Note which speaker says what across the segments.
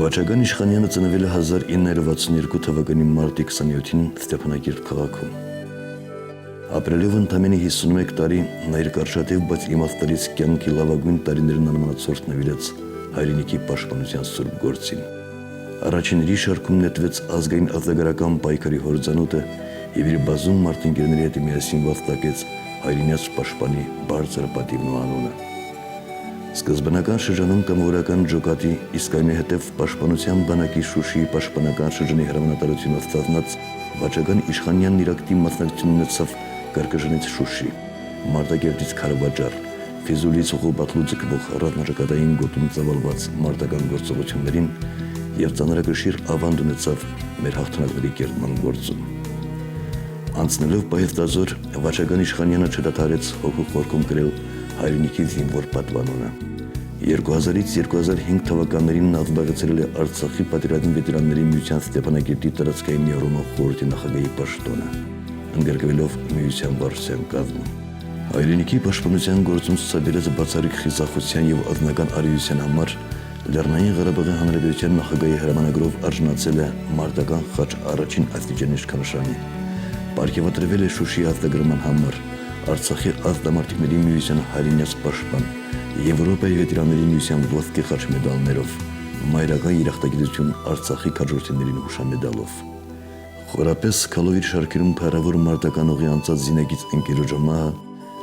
Speaker 1: Վաչագան Իշխանյանը ծնվել է 1962 թվականի մարտի 27-ին Ստեփանակերտ քաղաքում։ Ապրելով ընդամենը 51 տարի, նա իր կարճատև, բայց իմաստալից կյանքի լավագույն տարիներն անմնացորդ նվիրեց հայրենիքի պաշտպանության սուրբ գործին։ Առաջինների շարքում նետվեց ազգային ազգագրական պայքարի հորձանուտը եւ իր բազում մարդընկերների հետ միասին վաստակեց հայրենիաց պաշտպանի բարձր պատիվն ու անունը։ Սկզբնական շրջանում կամավորական ջոկատի, իսկ այնուհետև պաշտպանության բանակի Շուշիի պաշտպանական շրջանի հրամանատարությունը ստանձնած Վաչագան Իշխանյանն իր ակտիվ մասնակցություն ունեցավ Կրկժնից Շուշի, Մարտակերտից Քարվաճար, Ֆիզուլից Ղուբաթլուց գնող ռազմաճակատային գոտում ծավալված մարտական գործողություններին եւ ծանրակշիռ ավանդ ունեցավ մեր հաղթանակների կերտման գործում։ Անցնելով Պահեստազոր, Վաչագան Իշխանյանը չդադարեց հոգու խորքում գրել հայրենիքի զինվոր պատվանունը։ 2000-ից 2005 թվականներին նա զբաղեցրել է Արցախի պատերազմի վետերանների միության Ստեփանակերտի տարածքային միավորման խորհրդի նախագահի պաշտոնը, ընդգրկվելով միության վարչության կազմում։ Հայրենիքի պաշտպանության գործում ցուցաբերած բացառիկ խիզախության եւ ազնական արիության համար Լեռնային Ղարաբաղի Հանրապետության նախագահի հրամանագրով արժանացել է մարտական խաչ առաջին աստիճանի իշխանշանի։ Պարգևատրվել է Շուշի ազդագրման համար Արցախի ազդամարտիկների միության հայրենիաց պաշտպան, Եվրոպայի վետերանների միության ոսկե խաչ մեդալներով, մայրական երախտագիտություն Արցախի քաջորդիներին հուշամեդալով։ Խորապես քալով իր շարքերում փառավոր մարտական ուղի անցած զինագիծ ընկերոջ մահը,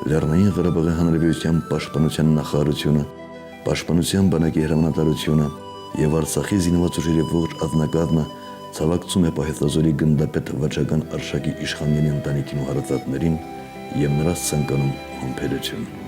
Speaker 1: Լեռնային Ղարաբաղի Հանրապետության պաշտպանության նախարարությունը, պաշտպանության բանակի հրամանատարությունը եւ Արցախի զինված ուժերի ողջ ազնագազմը ցավակցում է Պահեստազորի գնդապետ Վաչագան Արշակի Իշխանյանի ընտանիքին ու հարազատներին եւ նրա ցանկանում համբերություն։